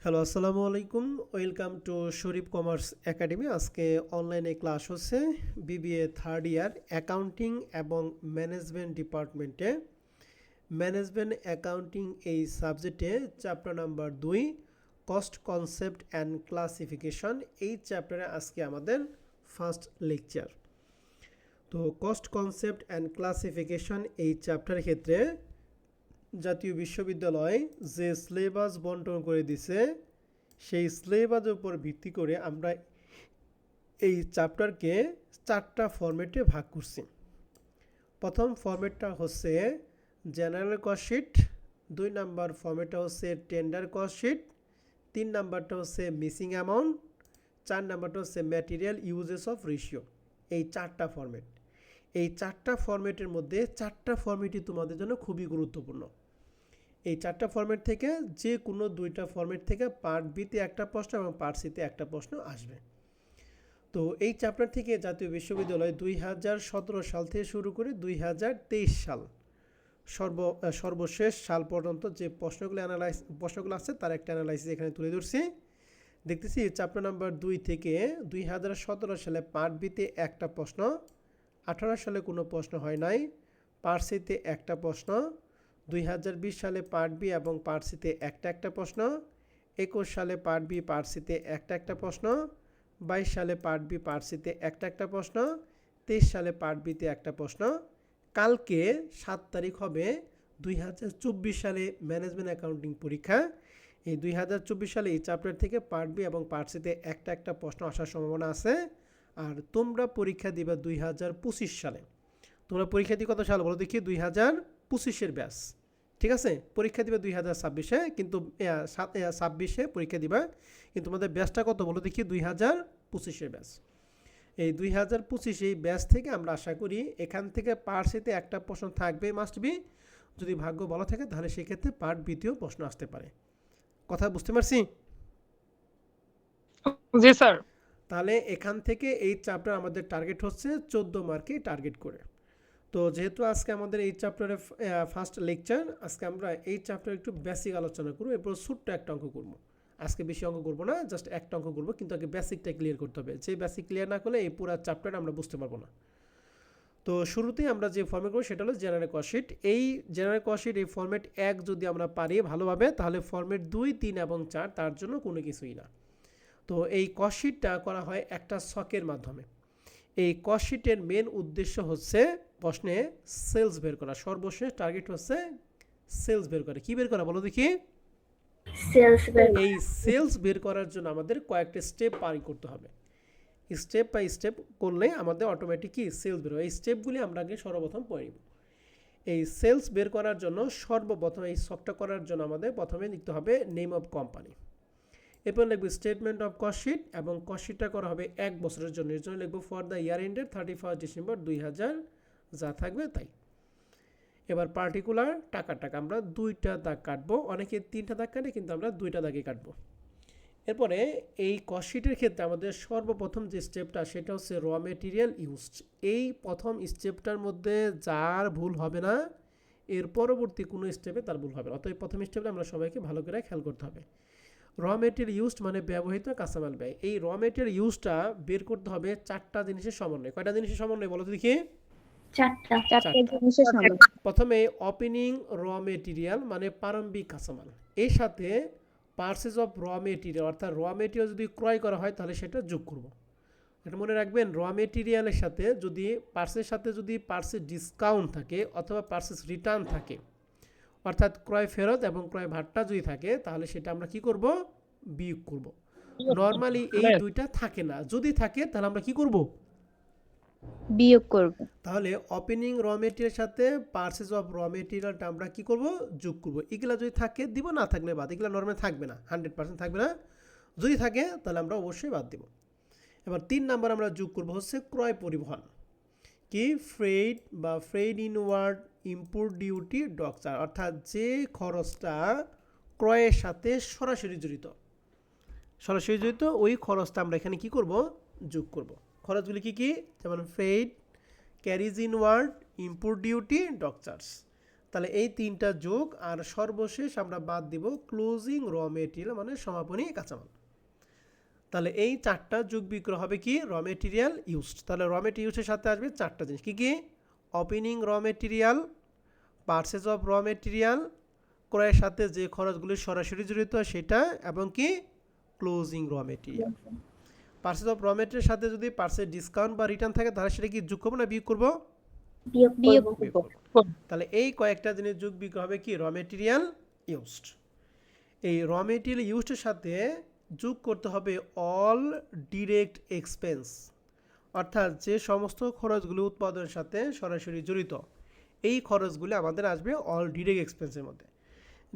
Hello, আসসালামু আলাইকুম। Welcome to Sharif commerce academy. আজকে অনলাইনে ক্লাস হচ্ছে বিবিএ থার্ড ইয়ার অ্যাকাউন্টিং এবং ম্যানেজমেন্ট ডিপার্টমেন্টে। ম্যানেজমেন্ট অ্যাকাউন্টিং এই সাবজেক্টে chapter number 2 cost concept and classification. এই চ্যাপ্টারে আজকে আমাদের ফার্স্ট লেকচার। তো কস্ট কনসেপ্ট অ্যান্ড ক্লাসিফিকেশন এই চ্যাপ্টারের ক্ষেত্রে জাতীয় বিশ্ববিদ্যালয় যে সিলেবাস বন্টন করে দিছে সেই সিলেবাসের উপর ভিত্তি করে আমরা এই চ্যাপ্টারকে 4টা ফরম্যাটে ভাগ করছি। প্রথম ফরম্যাটটা হচ্ছে জেনারেল কস্ট শিট, 2 নাম্বার ফরম্যাটটা হচ্ছে টেন্ডার কস্ট শিট, 3 নাম্বারটা হচ্ছে মিসিং অ্যামাউন্ট, 4 নাম্বারটা হচ্ছে ম্যাটেরিয়াল ইউজেস অফ রেশিও। এই 4টা ফরম্যাট। এই 4টা ফরম্যাটের মধ্যে 4টা ফরম্যাটই তোমাদের জন্য খুবই গুরুত্বপূর্ণ। এই 4টা ফরম্যাট থেকে যে কোনো 2টা ফরম্যাট থেকে পার্ট বিতে একটা প্রশ্ন এবং পার্ট সিতে একটা প্রশ্ন আসবে। তো এই চ্যাপ্টার থেকে জাতীয় বিশ্ববিদ্যালয় 2017 সাল থেকে শুরু করে 2023 সাল সর্বশেষ সাল পর্যন্ত যে প্রশ্নগুলো আছে তার একটা অ্যানালাইসিস এখানে তুলে ধরছি। দেখতেছি চ্যাপ্টার নাম্বার 2 থেকে 2017 সালে পার্ট বিতে একটা প্রশ্ন, 18 সালে কোনো প্রশ্ন হয় নাই, পার্ট সিতে একটা প্রশ্ন, 2020 সালে পার্ট বি এবং পার্ট সিতে একটা প্রশ্ন, 21 সালে পার্ট বি পার্ট সিতে একটা প্রশ্ন, 22 সালে পার্ট বি পার্ট সিতে একটা প্রশ্ন, 23 সালে পার্ট বিতে একটা প্রশ্ন। কালকে 7 তারিখ হবে 2024 সালে ম্যানেজমেন্ট অ্যাকাউন্টিং পরীক্ষা। এই 2024 সালে এই চ্যাপ্টার থেকে পার্ট বি এবং পার্ট সিতে একটা প্রশ্ন আসার সম্ভাবনা আছে। আর তোমরা পরীক্ষা দিবা 2025 সালে। তোমরা পরীক্ষা দিয়ে কত সাল বলো দেখি? 2025-এর ব্যাচ, ঠিক আছে? পরীক্ষা দিবে 2026-এ, কিন্তু 26-এ পরীক্ষা দিবা, কিন্তু তোমাদের ব্যাচটা কত বলো দেখি? 2025-এর ব্যাচ। এই 2025 এই ব্যাচ থেকে আমরা আশা করি এখান থেকে পার্ট সিতে একটা প্রশ্ন থাকবে, মাস্ট বি। যদি ভাগ্য ভালো থাকে তাহলে সেক্ষেত্রে পার্ট বিতেও প্রশ্ন আসতে পারে। কথা বুঝতে পারছি? জি স্যার। তাহলে এখান থেকে এই চ্যাপ্টার আমাদের টার্গেট হচ্ছে 14 মার্কে টার্গেট করে। তো যেহেতু আজকে আমাদের এই চ্যাপ্টারে ফার্স্ট লেকচার, আজকে আমরা এই চ্যাপ্টারে একটু বেসিক আলোচনা করব, এরপর ছোট্ট একটা অঙ্ক করব। আজকে বেশি অঙ্ক করবো না, জাস্ট একটা অঙ্ক করবো, কিন্তু আগে বেসিকটা ক্লিয়ার করতে হবে। যে বেসিক ক্লিয়ার না করলে এই পুরো চ্যাপ্টার আমরা বুঝতে পারবো না। তো শুরুতেই আমরা যে ফর্মেট করবো সেটা হলো জেনারেল কস্ট শিট। এই জেনারেল কস্ট শিট এই ফর্মেট 1 যদি আমরা পারি ভালোভাবে, তাহলে ফর্মেট 2, 3 এবং 4 তার জন্য কোনো কিছুই না। তো এই কস্ট শিটটা করা হয় একটা ছকের মাধ্যমে। এই কস্ট শিটের মেন উদ্দেশ্য হচ্ছে প্রশ্নে সেলস বের করা। সর্বশেষ টার্গেট হচ্ছে সেলস বের করা। কি বের করা বলো দেখি? এই সেলস বের করার জন্য আমাদের কয়েকটা স্টেপ পালন করতে হবে। স্টেপ বাই স্টেপ করলে আমাদের অটোমেটিক কি সেলস বের হবে। এই স্টেপগুলি আমরা আগে সর্বপ্রথম পড়ে নিব। এই সেলস বের করার জন্য সর্বপ্রথম এই ছকটা করার জন্য আমাদের প্রথমে লিখতে হবে নেম অফ কোম্পানি। এরপর লিখবো স্টেটমেন্ট অফ কস্ট শিট, এবং কস্ট শিটটা করা হবে 1 বছরের জন্য। এর জন্য লিখবো for the year ended 31 December 2000, যা থাকবে তাই। এবার পার্টিকুলার টাকা আমরা 2টা দাগ কাটবো। অনেকে 3টা দাগ কাটে, কিন্তু আমরা 2টা দাগই কাটবো। এরপরে এই কস্ট শিটের ক্ষেত্রে আমাদের সর্বপ্রথম যে স্টেপটা সেটা হচ্ছে র মেটেরিয়াল ইউজড। এই প্রথম স্টেপটার মধ্যে যার ভুল হবে না, এর পরবর্তী কোনো স্টেপে তার ভুল হবে না। অতএব প্রথম স্টেপটা আমরা সবাইকে ভালো করে খেয়াল করতে হবে। র মেটেরিয়াল ইউজড মানে ব্যবহৃত কাঁচামাল ব্যয়। এই র মেটেরিয়াল ইউজটা বের করতে হবে 4টা জিনিসের সমন্বয়। কয়টা জিনিসের সমন্বয় বলো তো দেখি? 4টা জিনিসের সমন্বয়। প্রথমে ওপেনিং র মেটেরিয়াল মানে প্রারম্ভিক কাঁচামাল, এর সাথে পারচেজ অফ র মেটেরিয়াল, অর্থাৎ র মেটেরিয়াল যদি ক্রয় করা হয় তাহলে সেটা যোগ করব। এটা মনে রাখবেন, র মেটেরিয়ালের সাথে যদি পারচেজ ডিসকাউন্ট থাকে অথবা পারচেজ রিটার্ন থাকে, অর্থাৎ ক্রয় ফেরত এবং ক্রয় ভাট্টা যদি থাকে, তাহলে সেটা আমরা কি করব? বিয়োগ করব। নরমালি এই দুইটা থাকে না, যদি থাকে তাহলে আমরা কি করব? বিয়োগ করব। তাহলে ওপেনিং র মেটেরিয়ালের সাথে পারচেজ অফ র মেটেরিয়ালটা আমরা কি করব? যোগ করব। এগুলা যদি থাকে দিব, না থাকলে বাদ। এগুলা নরমালি থাকবে না, 100% থাকবে না। যদি থাকে তাহলে আমরা অবশ্যই বাদ দেব। এবার 3 নাম্বার আমরা যোগ করব হচ্ছে ক্রয় পরিবহন, কি ফ্রেড বা freight inward import duty dock charge, অর্থাৎ যে খরচটা ক্রয়ের সাথে সরাসরি জড়িত ওই খরচটা আমরা এখানে কি করব? যোগ করব। খরচগুলি কি কি? যেমন freight, carriage inward, import duty, dock charge. তাহলে এই তিনটা যোগ আর সর্বশেষ আমরা বাদ দিব ক্লোজিং র মেটেরিয়াল মানে সমাপনী কাঁচামাল। তাহলে এই চারটা যোগ বিক্রয় হবে কি র মেটেরিয়াল ইউজড। তাহলে র মেটেরিয়াল ইউজের সাথে আসবে চারটা জিনিস কি কি, ওপেনিং র মেটেরিয়াল, পারচেজ অফ র মেটেরিয়াল, ক্রয়ের সাথে যে খরচগুলি সরাসরি জড়িত সেটা, এবং কি ক্লোজিং র মেটেরিয়াল। পারচেজ অফ র মেটেরিয়ালের সাথে যদি পারচেজ ডিসকাউন্ট বা রিটার্ন থাকে তাহলে সেটা কি যোগ করবো না বিয়োগ করবো? বিয়োগ বিয়োগ করব। করব। তাহলে এই কয়েকটা জিনিস যোগ বিক্রয় হবে কি র মেটেরিয়াল ইউজড। এই র মেটেরিয়াল ইউজডের সাথে যোগ করতে হবে অল ডিরেক্ট এক্সপেন্স, অর্থাৎ যে সমস্ত খরচগুলো উৎপাদনের সাথে সরাসরি জড়িত এই খরচগুলো আমাদের আসবে অল ডিরেক্ট এক্সপেন্সের মধ্যে।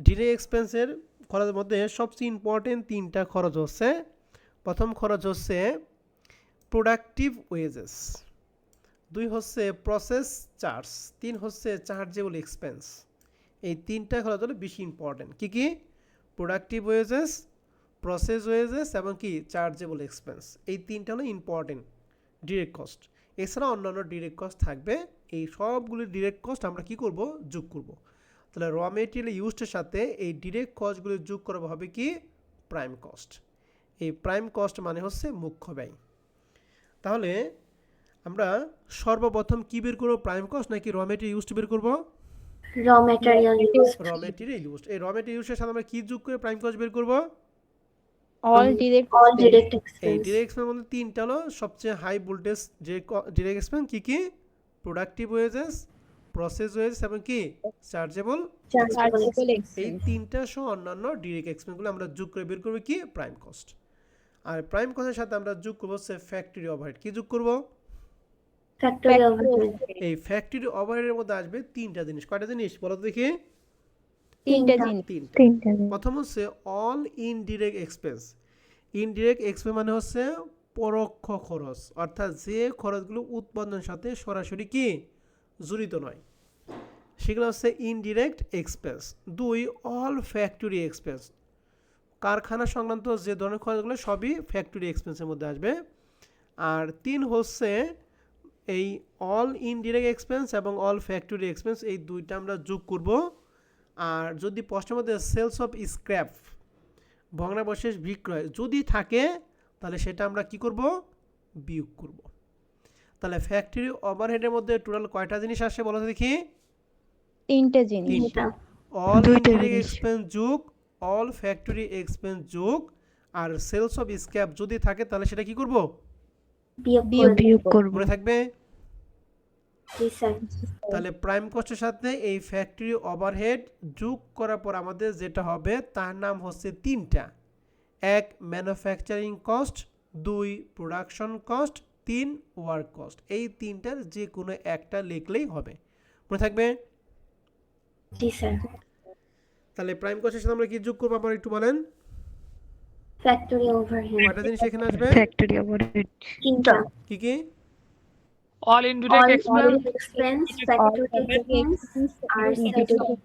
ডিরেক্ট এক্সপেন্সের খরচের মধ্যে সবচেয়ে ইম্পর্টেন্ট তিনটা খরচ হচ্ছে, প্রথম খরচ হচ্ছে প্রোডাক্টিভ ওয়েজেস, দুই হচ্ছে প্রসেস চার্জ, তিন হচ্ছে চার্জেবল এক্সপেন্স। এই তিনটা খরচ হলো বেশি ইম্পর্টেন্ট। কী কী? প্রোডাক্টিভ ওয়েজেস, প্রসেস ওয়েজেস এবং কি চার্জেবল এক্সপেন্স। এই তিনটা হলো ইম্পর্টেন্ট ডিরেক্ট কস্ট। এছাড়া অন্যান্য ডিরেক্ট কস্ট থাকবে, এই সবগুলি ডিরেক্ট কস্ট আমরা কি করব যোগ করব। তাহলে র মেটেরিয়াল ইউজডের সাথে এই ডিরেক্ট কস্টগুলি যোগ করা হবে কি প্রাইম কস্ট। এই প্রাইম কস্ট মানে হচ্ছে মুখ্য ব্যয়। তাহলে আমরা সর্বপ্রথম কি বের করবো, প্রাইম কস্ট নাকি র মেটেরিয়াল ইউজড বের করবো? র মেটেরিয়াল ইউজ। র মেটেরিয়াল ইউজড। এই র মেটেরিয়াল ইউজের সাথে আমরা কি যোগ করে প্রাইম কস্ট বের করবো? অল ডিরেক্ট এই এক্সপেন্স। ডিরেক্ট এক্সপেন্স মধ্যে তিনটা হলো সবচেয়ে হাই ভোল্টেজ ডিরেক্ট এক্সপেন্স। কি কি? প্রোডাক্টিভ ওয়েজেস, প্রসেস ওয়েজেস এবং কি চার্জেবল। চার্জেবল এই এক্সপেন্স। তিনটা সহ অন্যান্য ডিরেক্ট এক্সপেন্সগুলো আমরা যোগ করে বের করবো কি প্রাইম কস্ট। আর প্রাইম কস্টের সাথে আমরা যোগ করবো হচ্ছে ফ্যাক্টরি ওভারহেড। কি যোগ করবো? Factory overhead. এই ফ্যাক্টরি ওভারহেডের মধ্যে আসবে তিনটা জিনিস। কয়টা জিনিস বলো তো দেখি? তিনটা জিনিস। তিনটা। প্রথম হচ্ছে all indirect expense. Indirect expense মানে হচ্ছে পরোক্ষ খরচ, অর্থাৎ যে খরচগুলো উৎপাদনের সাথে সরাসরি কি জড়িত নয় সেগুলো হচ্ছে ইনডিরেক্ট এক্সপেন্স। দুই অল ফ্যাক্টরি এক্সপেন্স, কারখানা সংক্রান্ত যে ধরনের খরচগুলো সবই ফ্যাক্টরি এক্সপেন্সের মধ্যে আসবে। আর তিন হচ্ছে এই অল ইনডিরেক্ট এক্সপেন্স এবং অল ফ্যাক্টরি এক্সপেন্স, এই দুইটা আমরা যোগ করব। আর যদি প্রশ্নের মধ্যে সেলস অফ স্ক্র্যাপ ভগ্নাবশেষ বিক্রয় যদি থাকে তাহলে সেটা আমরা কি করব বিয়োগ করব। তাহলে ফ্যাক্টরি ওভারহেডের মধ্যে টোটাল কয়টা জিনিস আসে বলো দেখি? তিনটা জিনিস। অল ইনডিরেক্ট এক্সপেন্স যোগ অল ফ্যাক্টরি এক্সপেন্স যোগ আর সেলস অফ স্ক্র্যাপ যদি থাকে তাহলে সেটা কি করব বিয়োগ করব। মনে থাকবে? জি স্যার। তাহলে প্রাইম কস্টের সাথে এই ফ্যাক্টরি ওভারহেড যোগ করার পর আমাদের যেটা হবে তার নাম হচ্ছে তিনটা। এক ম্যানুফ্যাকচারিং কস্ট, দুই প্রোডাকশন কস্ট, তিন ওয়ার্ক কস্ট। এই তিনটার যে কোনো একটা লিখলেই হবে, মনে থাকবে? জি স্যার। তাহলে প্রাইম কস্টের সাথে আমরা কি যোগ করবো আপনারা একটু বলেন? Factory overhead. কয়টা জিনিস এখানে আসবে? ফ্যাক্টরি ওভারহেড তিনটা। কি কি? All indirect expense, factory expense আর সেলস অফ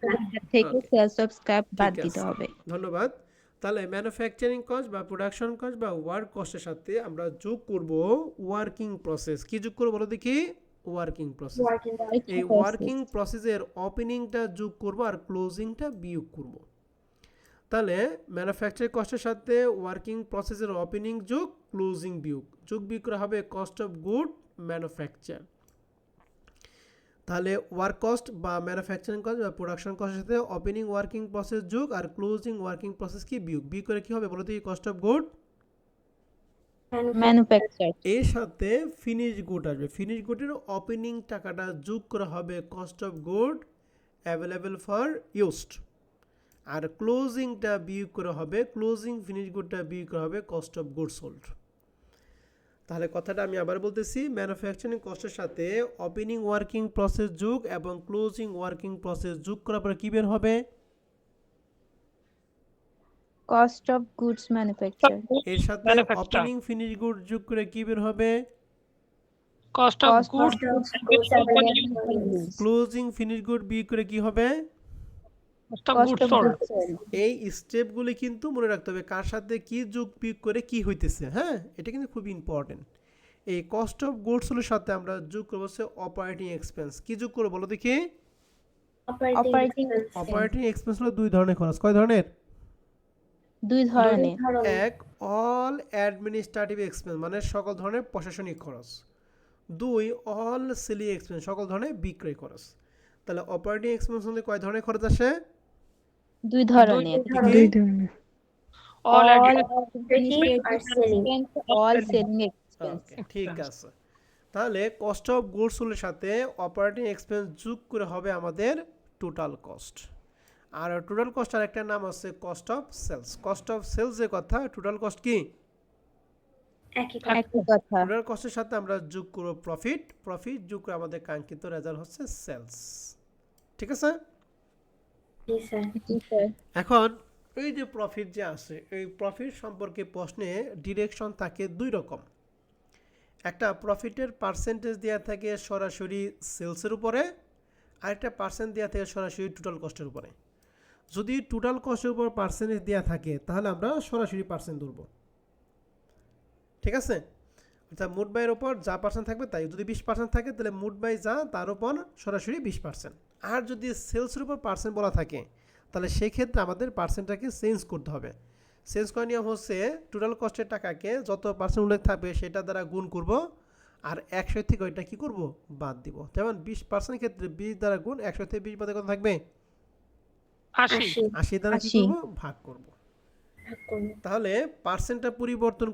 থেকে সেলস অফ স্ক্র্যাপ বাদ ঠিক দিতে আছে, হবে। ধন্যবাদ। তাহলে ম্যানুফ্যাকচারিং কস্ট বা প্রোডাকশন কস্ট বা ওয়ার্ক কস্টের সাথে আমরা যোগ করব ওয়ার্কিং প্রসেস। কি যোগ করব বলো দেখি? Working process. এই ওয়ার্কিং প্রসেসের ওপেনিংটা যোগ করব আর ক্লোজিংটা বিয়োগ করব। তাহলে ম্যানুফ্যাকচারিং কস্টের সাথে ওয়ার্কিং প্রসেসের ওপেনিং যোগ ক্লোজিং বিয়োগ, যোগ বিয়োগ করা হবে কস্ট অফ গুড ম্যানুফ্যাকচার। তাহলে ওয়ার্ক কস্ট বা ম্যানুফ্যাকচারিং কস্ট বা প্রোডাকশন কস্টের সাথে ওপেনিং ওয়ার্কিং প্রসেস যোগ আর ক্লোজিং ওয়ার্কিং প্রসেস কি বিয়োগ। বিয়োগ করে কি হবে বলো তো? Cost of good manufacture. এর সাথে ফিনিশ গুড আসবে। ফিনিশ গুডের ওপেনিং টাকাটা যোগ করা হবে cost of good available for used. আর ক্লোজিংটা বিয়োগ করা হবে, ক্লোজিং ফিনিশ গুডটা বিয়োগ করা হবে কস্ট অফ গুড সোল্ড। তাহলে কথাটা আমি আবার বলতেছি, ম্যানুফ্যাকচারিং কস্টের সাথে ওপেনিং ওয়ার্কিং প্রসেস যোগ এবং ক্লোজিং ওয়ার্কিং প্রসেস যোগ করার পরে কি বের হবে? Cost of goods manufacture. এর সাথে ওপেনিং ফিনিশ গুড যোগ করে কি বের হবে? Cost of good closing finish good বিয়োগ করে কি হবে? Cost of good sold. এই স্টেপগুলি কিন্তু মনে রাখতে হবে কার সাথে কি যোগ বিয়োগ করে কি হইতেছে। হ্যাঁ, এটা কিন্তু খুব ইম্পর্টেন্ট। এই কস্ট অফ গুডসগুলোর সাথে আমরা যোগ করবো হচ্ছে অপারেটিং এক্সপেন্স। কি যোগ করবো বলো দেখি? Operating expense. অপারেটিং এক্সপেন্স হলো দুই ধরনের খরচ। কয় ধরনের? দুই ধরনের। এক, অল অ্যাডমিনিস্ট্রেটিভ এক্সপেন্স মানে সকল ধরনের প্রশাসনিক খরচ। দুই, অল সেলিং এক্সপেন্স সকল ধরনের বিক্রয় খরচ। তাহলে অপারেটিং এক্সপেন্স হলে কয় ধরনের খরচ আসে? দুই ধরনের। কি কি? All All Administrative or selling. expense, all selling expense. ওকে, ঠিক আছে। তাহলে কস্ট অফ গুডসের সাথে অপারেটিং এক্সপেন্স যোগ করে হবে আমাদের টোটাল কস্ট। আর টোটাল কস্ট আর একটা নাম আছে cost of sales. Cost of sales এর কথা, টোটাল কস্ট কি? একই কথা। একই কথা। টোটাল কস্টের সাথে আমরা যোগ করব প্রফিট, প্রফিট যোগ করে আমাদের কাঙ্ক্ষিত রেজাল্ট হচ্ছে সেলস। ঠিক আছে? জি স্যার। জি স্যার। এখন এই যে প্রফিট যে আছে, এই প্রফিট সম্পর্কে প্রশ্নে ডিরেকশন থাকে দুই রকম। একটা প্রফিটের পার্সেন্টেজ দেওয়া থাকে সরাসরি সেলসের উপরে, আর একটা পার্সেন্ট দেওয়া থাকে সরাসরি টোটাল কস্টের উপরে। যদি টোটাল কস্টের উপর পার্সেন্টেজ দেওয়া থাকে তাহলে আমরা সরাসরি পার্সেন্ট ধরবো। ঠিক আছে? অর্থাৎ মোট ব্যয়ের উপর যা পার্সেন্ট থাকবে তাই। যদি 20% থাকে তাহলে মোট ব্যয় যা তার উপর সরাসরি 20%। আর যদি সেলসের উপর পার্সেন্ট বলা থাকে তাহলে সেই ক্ষেত্রে আমাদের পার্সেন্টটাকে চেঞ্জ করতে হবে। চেঞ্জ করার নিয়ম হচ্ছে টোটাল কস্টের টাকাকে যত পার্সেন্ট উল্লেখ থাকবে সেটা দ্বারা গুণ করব, আর 100 থেকে ওইটা কী করব? বাদ দিব। যেমন 20% ক্ষেত্রে 20 দ্বারা গুণ, 100 থেকে 20 বাদে কত থাকবে? 80 80 দ্বারা কী 80 করব? ভাগ করব। তাহলে পার্সেন্টটা পরিবর্তন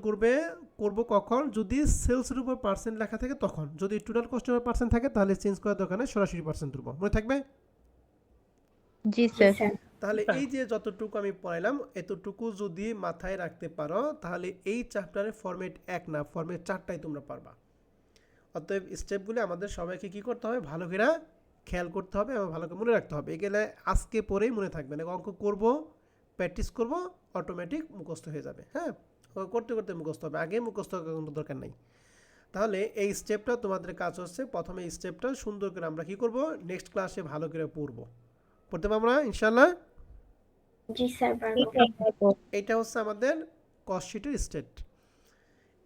করব কখন? যদি সেলসের উপর পার্সেন্ট লেখা থাকে তখন। যদি টোটাল কস্টের উপর পার্সেন্ট থাকে তাহলে চেঞ্জ করার দরকার নেই, সরাসরি পার্সেন্ট ধরব। মনে থাকবে? জি স্যার। তাহলে এই যে যতটুকু আমি পড়াইলাম এতটুকু যদি মাথায় রাখতে পারো তাহলে এই চ্যাপ্টারের ফরম্যাট 1 না, ফরম্যাট 4টাই তোমরা পারবা। অতএব স্টেপগুলো আমাদের সবাইকে কি করতে হবে? ভালো করে খেয়াল করতে হবে এবং ভালো করে মনে রাখতে হবে। এগুলো আজকে পড়েই মনে থাকবে না, অঙ্ক করব, প্র্যাকটিস করব, অটোমেটিক মুখস্থ হয়ে যাবে। হ্যাঁ, করতে করতে মুখস্থ হবে, আগে মুখস্থ করার কোনো দরকার নাই। তাহলে এই স্টেপটা তোমাদের কাজ হচ্ছে, প্রথমে এই স্টেপটা সুন্দর করে আমরা কি করব? নেক্সট ক্লাসে ভালো করে পড়বো। পড়তে পারবো না ইনশাআল্লাহ? জি স্যার পারবো। এটা হচ্ছে আমাদের কস্ট শিটের স্টেট।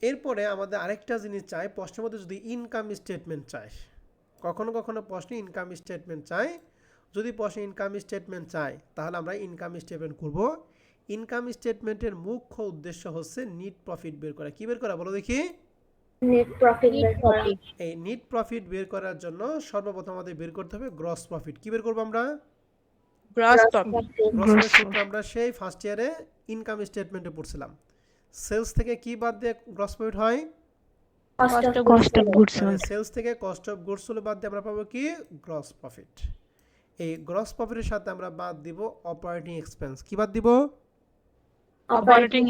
এরপরে আমাদের আরেকটা জিনিস চাই, প্রশ্নের মধ্যে যদি ইনকাম স্টেটমেন্ট চাই, কখনো কখনো প্রশ্নে ইনকাম স্টেটমেন্ট চাই। যদি প্রশ্নে ইনকাম স্টেটমেন্ট চাই তাহলে আমরা ইনকাম স্টেটমেন্ট করব। ইনকাম স্টেটমেন্টের মুখ্য উদ্দেশ্য হচ্ছে নিট প্রফিট বের করা। কি বের করা বলো দেখি? নেট প্রফিট বের করা। এই নিট প্রফিট বের করার জন্য সর্বপ্রথম আমাদের বের করতে হবে গ্রস প্রফিট। কি বের করবো আমরা? Gross profit. গ্রস প্রফিট আমরা সেই ফার্স্ট ইয়ারে ইনকাম স্টেটমেন্টে পড়ছিলাম। সেলস থেকে কি বাদ দিয়ে গ্রস প্রফিট হয়? Cost of goods. সেলস থেকে কস্ট অফ গুডস সোল্ড বাদ দিয়ে আমরা পাবো কি? Gross profit. এই গ্রস প্রফিটের সাথে আমরা বাদ দিব অপারেটিং এক্সপেন্স। কি বাদ দিব? অপারেটিং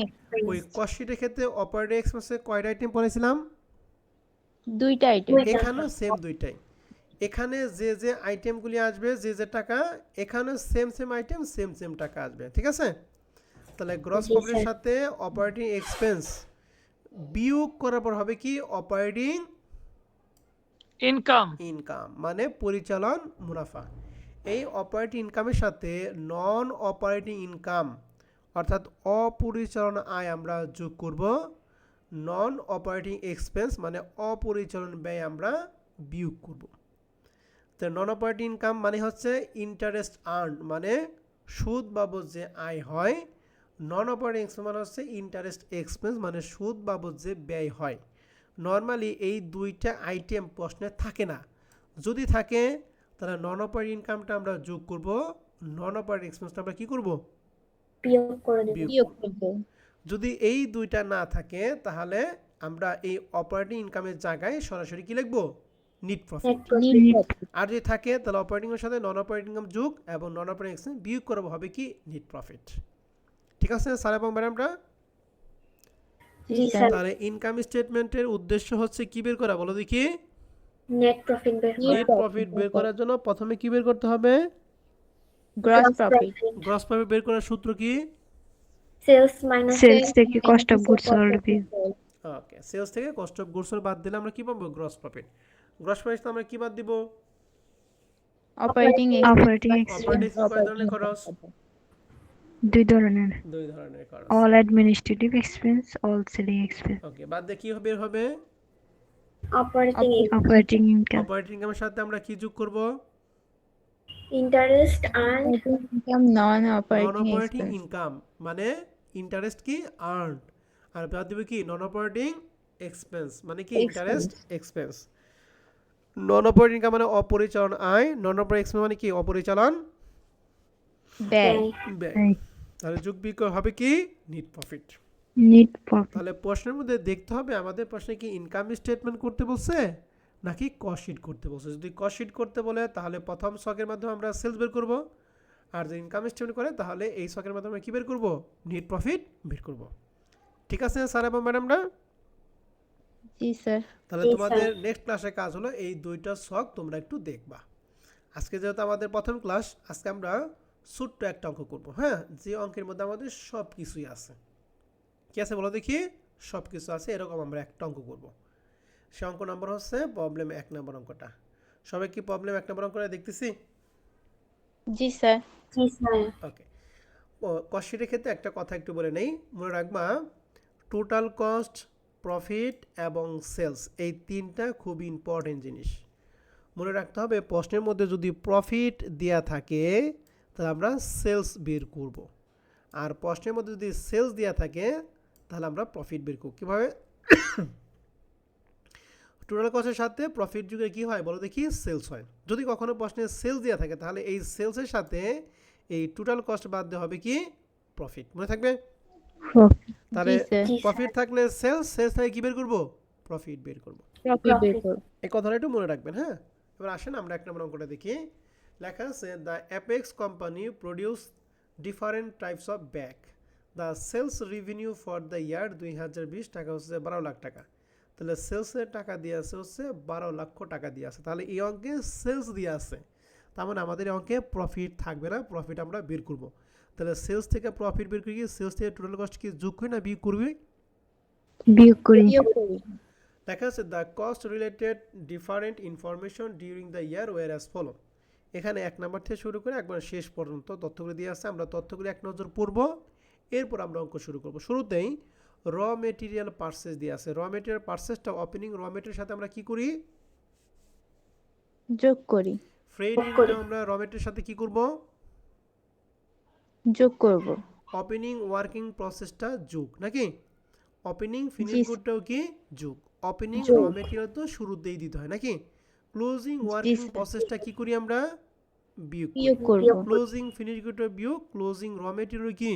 ওই কস্ট শিটের ক্ষেত্রে অপারেটিং এক্সপেন্সে কয়টা আইটেম পড়েছিলাম? দুইটা আইটেম। এখানেও সেম দুইটাই। এখানে যে যে আইটেমগুলি আসবে, যে যে টাকা, এখানেও same same item, same same টাকা আসবে। ঠিক আছে? তাহলে গ্রস জি, প্রফিটের স্যার। সাথে অপারেটিং এক্সপেন্স বিয়োগ করার পর হবে কি? অপারেটিং ইনকাম ইনকাম মানে পরিচালন মুনাফা। এই অপারেটিং ইনকামের সাথে নন অপারেটিং ইনকাম অর্থাৎ অপরিচালন আয় আমরা যোগ করব। নন অপারেটিং এক্সপেন্স মানে অপরিচালন ব্যয় আমরা বিয়োগ করব। তো নন অপারেটিং ইনকাম মানে হচ্ছে ইন্টারেস্ট আর্ন মানে সুদ বাবদ যে আয় হয়। নন অপারেটিং এক্সপেন্স মানে হচ্ছে ইন্টারেস্ট এক্সপেন্স মানে সুদ বাবদ যে ব্যয় হয়। নর্মালি এই দুইটা আইটেম প্রশ্নে থাকে না। যদি থাকে তাহলে নন অপারেটিং ইনকামটা আমরা যোগ করব, নন অপারেটিং এক্সপেন্সটা আমরা কি করব? বিয়োগ করে দেব। বিয়োগ করব। যদি এই দুইটা না থাকে তাহলে আমরা এই অপারেটিং ইনকামের জায়গায় সরাসরি কি লিখব? Net profit. Net profit. Net profit. আর যদি থাকে তাহলে অপারেটিং এর সাথে নন অপারেটিং ইনকাম যোগ এবং নন অপারেটিং এক্সপেন্স বিয়োগ করব, হবে কি? NEET profit. ঠিক আছে স্যার এবং ম্যাডামরা? জি স্যার। তাহলে ইনকাম স্টেটমেন্টের উদ্দেশ্য হচ্ছে কি বের করা বলো দেখি? নেট প্রফিট বের করা। নেট প্রফিট বের করার জন্য প্রথমে কি বের করতে হবে? Gross profit. গ্রস প্রফিট বের করার সূত্র কি? সেলস মাইনাস সেলস থেকে কস্ট অফ গুডস সোল্ড বিয়োগ। ওকে, সেলস থেকে কস্ট অফ গুডস সোল্ড বাদ দিলে আমরা কি পাবো? Gross profit. গ্রস প্রফিট আমরা কি বাদ দিব? অপারেটিং অপারেটিং অপারেটিং এক্সপেন্স কয় ধরনের খরচ? দুই ধরনের, দুই ধরনের খরচ। All administrative expense, all selling expense. Okay, বাদ দিয়ে কি বের হবে? অপারেটিং অপারেটিং ইনকাম, অপারেটিং ইনকামের সাথে আমরা কি যোগ করব? Interest earned. Income নন non-operating অপারেটিং expense. ইনকাম মানে ইন্টারেস্ট কি আর্নড, আর বাদ দিবে কি নন অপারেটিং এক্সপেন্স মানে কি ইন্টারেস্ট এক্সপেন্স। নন অপারেটিং ইনকাম মানে অপরিচালন আয়, নন অপারেটিং এক্সপেন্স মানে কি অপরিচালন Bad. ব্যয়। Right. তাহলে যোগ বিক্রয় হবে কি নেট প্রফিট। Net profit. তাহলে প্রশ্নের মধ্যে দেখতে হবে আমাদের প্রশ্নে কি ইনকাম স্টেটমেন্ট করতে বলছে নাকি কস্ট শিট করতে বলছে। যদি কস্ট শিট করতে বলে তাহলে প্রথম ছকের মাধ্যমে আমরা সেলস বের করব, আর যদি ইনকাম স্টেটমেন্ট করে তাহলে এই ছকের মাধ্যমে কি বের করব, নেট প্রফিট বের করব। ঠিক আছে স্যার এবং ম্যাডামরা? জি স্যার। তাহলে Yes, তোমাদের নেক্সট ক্লাসে কাজ হলো এই দুইটা ছক তোমরা একটু দেখবা। আজকে যেহেতু আমাদের প্রথম ক্লাস, আজকে আমরা ছোট্ট একটা অঙ্ক করব। হ্যাঁ, যে অঙ্কের মধ্যে আমাদের সব কিছুই আছে। কি আছে বলো দেখি? সব কিছু আছে, এরকম আমরা একটা অঙ্ক করব। সে অঙ্ক নম্বর হচ্ছে প্রবলেম 1 নম্বর অঙ্কটা। সবাই কি প্রবলেম 1 নম্বর অঙ্কটা দেখতেছি? জি স্যার। Yes, sir. ওকে। কস্ট শিটের ক্ষেত্রে একটা কথা একটু বলে নেই, মনে রাখবা টোটাল কস্ট, প্রফিট এবং সেলস এই তিনটা খুব ইম্পর্টেন্ট জিনিস। মনে রাখতে হবে প্রশ্নের মধ্যে যদি প্রফিট দেয়া থাকে তাহলে আমরা সেলস বের করব, আর প্রশ্নের মধ্যে যদি সেলস দেয়া থাকে তাহলে আমরা প্রফিট বের করব। কীভাবে? টোটাল কস্টের সাথে প্রফিট যুগে কি হয় বলো দেখি? সেলস হয়। যদি কখনো প্রশ্নে সেলস দেওয়া থাকে তাহলে এই সেলসের সাথে এই টোটাল কস্ট বাদ দেওয়া হবে কি? প্রফিট। মনে থাকবে? Profit. তাহলে জি স্যার। প্রফিট থাকলে সেলস, সেলস থেকে কি বের করব? প্রফিট বের করব। প্রফিট বের করব। এই কথাটা একটু মনে রাখবেন। হ্যাঁ, এবার আসেন আমরা 1 নম্বর অঙ্কটা দেখি। লেখা আছে the apex company produce different types of bag. The sales revenue for the year 2020 টাকা হচ্ছে 12 লাখ টাকা। তাহলে সেলসের টাকা দিয়ে আছে হচ্ছে 12 লক্ষ টাকা দিয়ে আছে। তাহলে এই অঙ্কে সেলস দিয়ে আছে, তার মানে আমাদের এই অঙ্কে প্রফিট থাকবে না, প্রফিট আমরা বের করব। তাহলে সেলস থেকে প্রফিট বের করি, সেলস থেকে টোটাল কস্ট কি যোগ করি না বিয়োগ করবি? বিয়োগ করি। বিয়োগ করি। দেখা যাচ্ছে the cost related different information during the year were as follow. এখানে 1 নম্বর থেকে শুরু করে একবার শেষ পর্যন্ত তথ্যগুলো দিয়ে আছে, আমরা তথ্যগুলো এক নজর পড়ব, এরপর আমরা অঙ্ক শুরু করব। শুরুতেই র মেটেরিয়াল পারচেজ দিয়ে আছে। র মেটেরিয়াল পারচেজটা ওপেনিং র মেটেরিয়ালের সাথে আমরা কি করি? যোগ করি। ফ্রেড আমরা র মেটেরিয়ালের সাথে কি করব? যোগ করব। ওপেনিং ওয়ার্কিং প্রসেসটা যোগ নাকি? ওপেনিং ফিনিশ জি, গুডটাও কি যোগ? ওপেনিং র মেটেরিয়াল তো শুরুতেই দিতে হয় নাকি? Closing working sir. প্রসেসটা কি করি আমরা? বিয়োগ করি। বিয়োগ করব। ক্লোজিং ফিনিশ গুডটা বিয়োগ, ক্লোজিং র মেটেরিয়াল কি?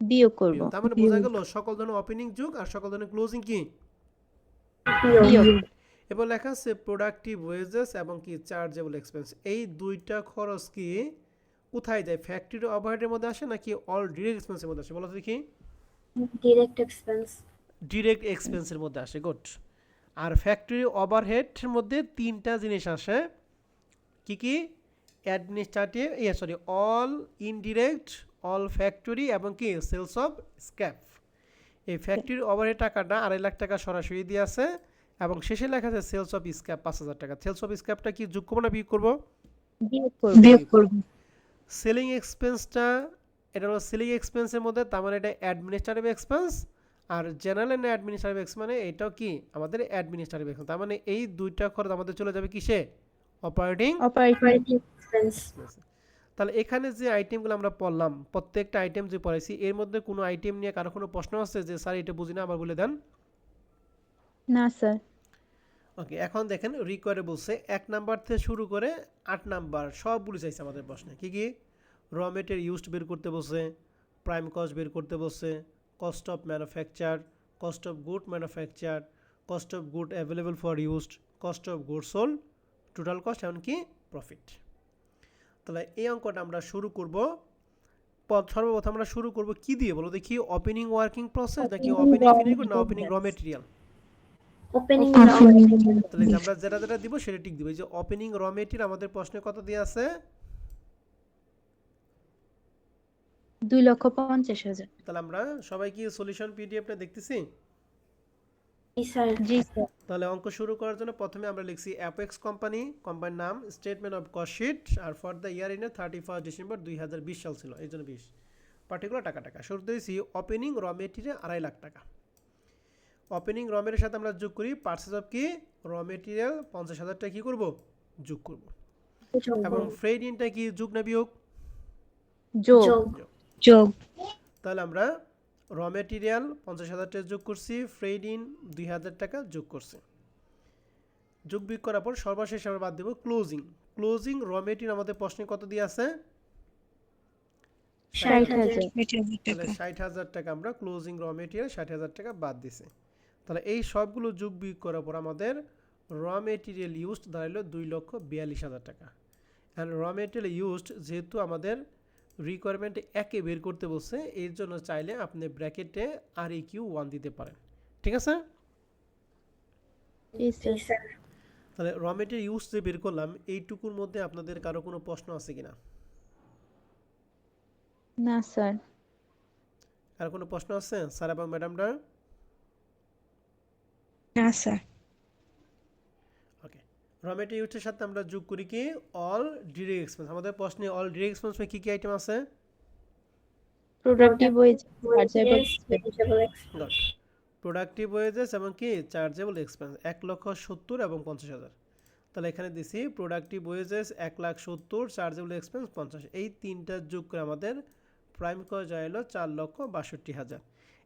বিয়োগ করব। বিয়োগ। তার মানে বোঝা গেল সকল ধরনের ওপেনিং যোগ আর সকল ধরনের ক্লোজিং কি? বিয়োগ। এবার লেখা আছে প্রোডাক্টিভ ওয়েজেস এবং কি চার্জেবল এক্সপেন্স। এই দুইটা খরচ কি কোথায় যায়? ফ্যাক্টরি ওভারহেডের মধ্যে আসে নাকি অল ডিরেক্ট এক্সপেন্সের মধ্যে আসে বলো তো দেখি? Direct expense. ডিরেক্ট এক্সপেন্সের মধ্যে আসে। গুড। আর ফ্যাক্টরি ওভারহেডের মধ্যে তিনটা জিনিস আসে। কি কি? Administrative, all indirect, all factory এবং কি সেলস অফ স্ক্র্যাপ। এই ফ্যাক্টরি ওভারহেড টাকাটা 2.5 লাখ টাকা সরাসরি দিয়ে আছে এবং শেষে লেখা আছে সেলস অফ স্ক্র্যাপ 5,000 টাকা। সেলস অফ স্ক্র্যাপটা কি যোগ করবো না বিয়োগ করবো? বিয়োগ করব। বিয়োগ করব। সেলিং এক্সপেন্সটা এটা হলো সেলিং এক্সপেন্সের মধ্যে, তার মানে এটা অ্যাডমিনিস্ট্রেটিভ এক্সপেন্স, আর জেনারেল এন্ড অ্যাডমিনিস্ট্রেটিভ এক্সপেন্স মানে এটাও কি আমাদের অ্যাডমিনিস্ট্রেটিভ এক্সপেন্স। তার মানে এই দুইটা খরচ আমাদের চলে যাবে কিসে? অপারেটিং। Operating Expense. তাহলে এখানে যে আইটেমগুলো আমরা পড়লাম, প্রত্যেকটা আইটেম যে পড়াইছি এর মধ্যে কোনো আইটেম নিয়ে কারো কোনো প্রশ্ন আছে যে স্যার এটা বুঝি না আবার বলে দেন? না স্যার। ওকে, এখন দেখেন রিকোয়ারে বলছে 1 নাম্বার থেকে শুরু করে 8 নাম্বার সবগুলো চাইছে আমাদের প্রশ্নে। কি কি? র মেটেরিয়াল ইউজড বের করতে বলছে, প্রাইম কস্ট বের করতে বলছে, cost of manufacture, cost of good manufacture, cost of good available for used, cost of good sold, total cost এমনকি প্রফিট। তাহলে এই অঙ্কটা আমরা শুরু করব। সর্বপ্রথম আমরা শুরু করব কি দিয়ে বলো দেখি? ওপেনিং ওয়ার্কিং প্রসেস নাকি ওপেনিং ফিনিশ না ওপেনিং র মেটেরিয়াল? Opening তাহলে যে আমরা যেটা যেটা দিব সেটা ঠিক দিব। এই যে ওপেনিং র মেটেরিয়াল আমাদের প্রশ্নে কত দিয়ে আছে? 2,50,000। তাহলে আমরা সবাই কি সলিউশন পিডিএফটা দেখতেছি? sir. জি স্যার। তাহলে অঙ্ক শুরু করার জন্য প্রথমে আমরা লিখছি অ্যাপেক্স কোম্পানি, কোম্পানির নাম, স্টেটমেন্ট অফ কস্ট শিট, আর for the year in 31 December 2020 সাল ছিল, এই জন্য 20 পার্টিকুলার টাকা। শুরুতে দিয়েছি ওপেনিং র মেটেরিয়াল 2.5 লাখ টাকা। ওপেনিং র মেটেরিয়ালের সাথে আমরা যোগ করি পারচেজ অফ কি র মেটেরিয়াল 50,000 টাকা কি করব? যোগ করব। এবং ফ্রেড-ইনটা কি যোগ না বিয়োগ? যোগ। যোগ। যোগ। তাহলে আমরা র মেটেরিয়াল 50,000 টাকা যোগ করছি, ফ্রেড-ইন 2,000 টাকা যোগ করছি। যোগ বিয়োগ করার পর সর্বশেষ আমরা বাদ দেব ক্লোজিং। ক্লোজিং র মেটেরিয়াল আমাদের প্রশ্নে কত দিয়ে আছে? 60,000। তাহলে 60,000 টাকা আমরা ক্লোজিং র মেটেরিয়াল 60,000 টাকা বাদ দিছি। তাহলে এই সবগুলো যোগ বিয়োগ করার পর আমাদের র মেটেরিয়াল ইউজড দাঁড়ালো 2,42,000 টাকা। অ্যান্ড র মেটেরিয়াল ইউজড যেহেতু আমাদের রিকোয়ারমেন্টে একে বের করতে বলছে, এর জন্য চাইলে আপনি ব্র্যাকেটে REQ1 দিতে পারেন। ঠিক আছে? জি স্যার। তাহলে র মেটেরিয়াল ইউজ যে বের করলাম, এইটুকুর মধ্যে আপনাদের কারো কোনো প্রশ্ন আছে কিনা? না স্যার। কারো কোনো প্রশ্ন আছে স্যার এবং ম্যাডামরা? না স্যার। ওকে, র মেটেরিয়াল ইউজের সাথে আমরা যোগ করি কি অল ডিরেক্ট এক্সপেন্স। আমাদের প্রশ্নে অল ডিরেক্ট এক্সপেন্স কি কি আইটেম আছে? Productive wages, chargeable good. Productive wages এবং কি চার্জেবল এক্সপেন্স 1,70,000 এবং 50,000। তাহলে এখানে দিছি প্রোডাক্টিভ ওয়েজেস 1,70,000, চার্জেবল এক্সপেন্স 50। এই তিনটা যোগ করে আমাদের প্রাইম কস্ট যায় হলো 4,62,000।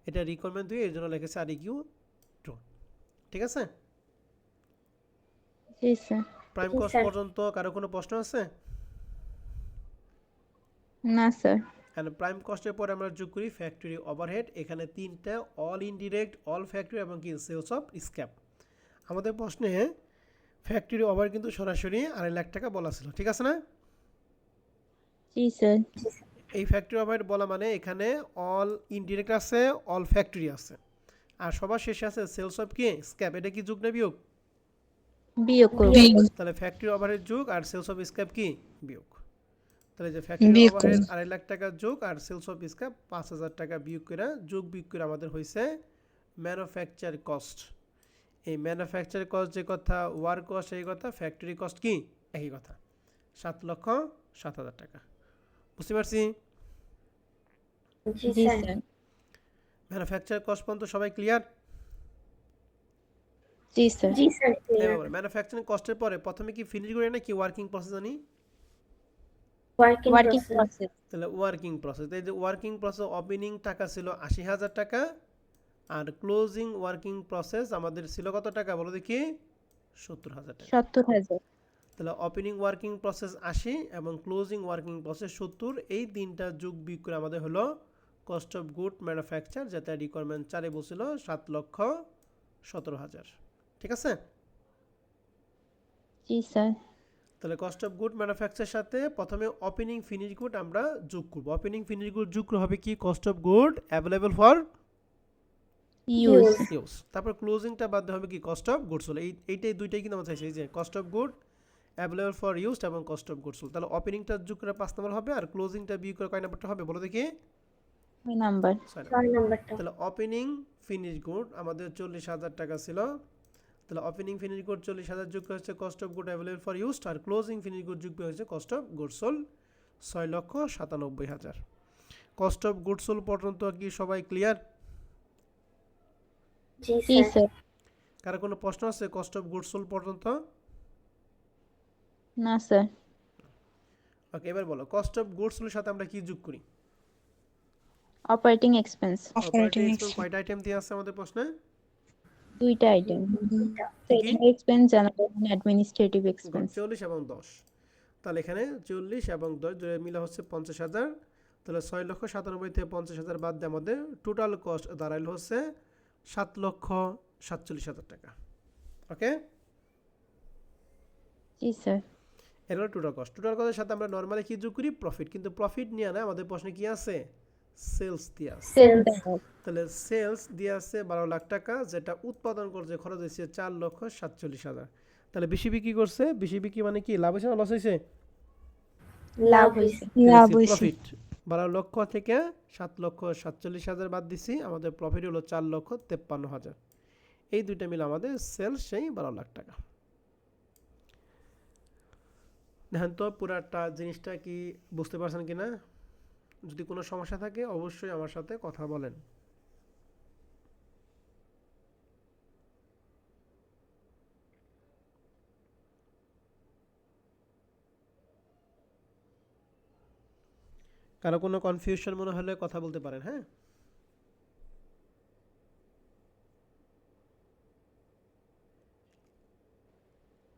এটা রিকোয়ারমেন্ট দিয়ে এর জন্য লিখেছে REQ2। ঠিক আছে? জি স্যার। প্রাইম জি, কস্ট স্যার। পর্যন্ত কারো কোনো প্রশ্ন আছে? না স্যার। এন্ড প্রাইম কস্টের পরে আমরা যোগ করি ফ্যাক্টরি ওভারহেড। এখানে তিনটা অল ইনডিরেক্ট, অল ফ্যাক্টরি এবং কি সেলস অফ স্ক্র্যাপ। আমাদের প্রশ্নে ফ্যাক্টরি ওভার কিন্তু সরাসরি 2.5 লাখ টাকা বলা ছিল। ঠিক আছে না? জি স্যার। এই ফ্যাক্টরি ওভারহেড বলা মানে এখানে অল ইনডিরেক্ট আছে, অল ফ্যাক্টরি আছে, আর সবার শেষে আছে সেলস অফ কি স্ক্র্যাপ। এটা কি যোগ না বিয়োগ? বিয়োগ করব। তাহলে ফ্যাক্টরি ওভারহেড যোগ আর সেলস অফ স্ক্র্যাপ কি বিয়োগ। তাহলে যে ফ্যাক্টরি বিয়োগ ওভারহেড করব। 2.5 লাখ টাকা যোগ আর সেলস অফ স্ক্র্যাপ 5,000 টাকা বিয়োগ করে যোগ বিয়োগ করে আমাদের হয়েছে ম্যানুফ্যাকচার কস্ট। এই ম্যানুফ্যাকচার কস্ট যে কথা, ওয়ার্ক কস্ট এই কথা, ফ্যাক্টরি কস্ট কি একই কথা, 7,07,000 টাকা। বুঝতে পারছি? জি জি স্যার। স্যার। ম্যানুফ্যাকচার কস্ট পর্যন্ত সবাই ক্লিয়ার? জি স্যার। জি স্যার, ক্লিয়ার। এবার ম্যানুফ্যাকচারিং কস্টের পরে প্রথমে কি ফিনিশ করে নাকি ওয়ার্কিং প্রসেস জানি? Working working process. প্রসেস। তাহলে ওয়ার্কিং প্রসেস, এই যে ওয়ার্কিং প্রসেস ওপেনিং টাকা ছিল 80,000 টাকা, আর ক্লোজিং ওয়ার্কিং প্রসেস আমাদের ছিল কত টাকা বলো দেখি? 70,000 টাকা। 70,000। তাহলে ওপেনিং ওয়ার্কিং প্রসেস 80 এবং ক্লোজিং ওয়ার্কিং প্রসেস 70, এই তিনটা যোগ বিয়োগ করে আমাদের হলো কস্ট অফ গুড ম্যানুফ্যাকচার, যেটা রিকোয়ারমেন্ট 4-এ বলছিল 7,17,000। ঠিক আছে? জি স্যার। তাহলে কস্ট অফ গুড ম্যানুফ্যাকচারের সাথে প্রথমে ওপেনিং ফিনিশ গুড আমরা যোগ করব। ওপেনিং ফিনিশ গুড যোগ হবে কি cost of good available for use. Use. তারপর ক্লোজিংটা বাদ দিতে হবে কি কস্ট অফ গুডস সোল্ড। এইটাই দুইটাই কিন্তু আমরা চাইছি, এই যে cost of good available for used এবং কস্ট অফ গুডস সোল্ড। তাহলে ওপেনিংটা যোগ করে 5 নাম্বার হবে, আর ক্লোজিংটা বিয়োগ করে কয় নাম্বারটা হবে বলো দেখি? 6 নাম্বার। 6 নাম্বার। 6 নাম্বারটা। তাহলে ওপেনিং ফিনিশ গুড আমাদের 40,000 টাকা ছিল। তাহলে ওপেনিং ফিনিশ গুড 40,000 যোগ হচ্ছে cost of good available for used, আর ক্লোজিং ফিনিশ গুড যোগ হচ্ছে cost of good sold 6,97,000। Cost of good sold পর্যন্ত কি সবাই ক্লিয়ার? জি জি স্যার। স্যার। কারো কোনো প্রশ্ন আছে কস্ট অফ গুড সোল্ড পর্যন্ত? না স্যার। ওকে, এবার বলো কস্ট অফ গুড সোল্ডের সাথে আমরা কি যোগ করি? Operating expense. অপারেটিং এক্সপেন্স কয়টা আইটেম দিয়ে আছে আমাদের প্রশ্নে? দুইটা আইটেম। কি selling expense, general and administrative expense. 40 এবং 10। তাহলে এখানে 40 এবং 10 ধরে মিলে হচ্ছে 50,000। তাহলে 6,97,000 থেকে 50,000 বাদ দিয়ে আমাদের টোটাল কস্ট দাঁড়াইল হচ্ছে 7,47,000 টাকা। ওকে, জি স্যার। এটা হলো টোটাল কস্ট। টোটাল কস্টের সাথে আমরা নর্মালি কি যোগ করি? প্রফিট। কিন্তু প্রফিট নিয়ে না, আমাদের প্রশ্নে কি আছে? সেলস দিয়ে আছে। সেল। তাহলে সেলস দিয়ে আছে 12 লাখ টাকা, যেটা উৎপাদন করতে খরচ হয়েছে 4,47,000। তাহলে বেশি বিক্রি করছে, বেশি বিক্রি মানে কি লাভ হয়েছে না লস হয়েছে? লাভ হইছে। লাভ হইছে। প্রফিট 12 লক্ষ থেকে 7,47,000 বাদ দিছি, আমাদের প্রফিট হলো 4,53,000। এই দুইটা মিলে আমাদের সেলস সেই 12 লাখ টাকা। দেখেন তো পুরাটা জিনিসটা কি বুঝতে পারছেন কিনা? যদি কোনো সমস্যা থাকে অবশ্যই আমার সাথে কথা বলেন। কারো কোনো কনফিউশন মনে হলে কথা বলতে পারেন, হ্যাঁ?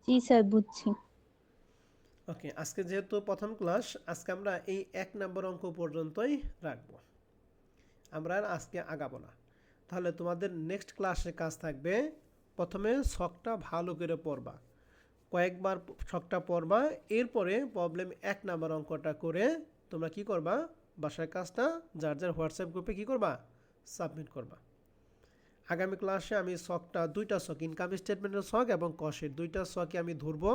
জি স্যার, বুঝছি। ওকে, আজকে যেহেতু প্রথম ক্লাস, আজকে আমরা এই 1 নম্বর অঙ্ক পর্যন্তই রাখবো। আমরা আর আজকে আগাবো না। তাহলে তোমাদের নেক্সট ক্লাসে কাজ থাকবে, প্রথমে ছকটা ভালো করে পড়বা, কয়েকবার ছকটা পড়বা, এরপরে প্রবলেম 1 নম্বর অঙ্কটা করে তোমরা কি করবা, বাসার কাজটা যার যার হোয়াটসঅ্যাপ গ্রুপে কি করবা, সাবমিট করবা। আগামী ক্লাসে আমি ছকটা, দুইটা ছক, ইনকাম স্টেটমেন্টের ছক এবং কষের দুইটা ছকে আমি ধরবো,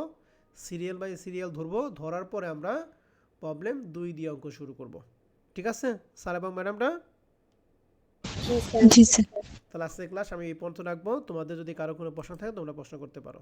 সিরিয়াল বাই সিরিয়াল ধরবো, ধরার পরে আমরা প্রবলেম 2 দিয়ে অঙ্ক শুরু করব। ঠিক আছে স্যার এবং ম্যাডামরা? জি স্যার। তাহলে আজকের ক্লাস আমি এই পর্যন্ত রাখবো। তোমাদের যদি কারো কোনো প্রশ্ন থাকে তোমরা প্রশ্ন করতে পারো।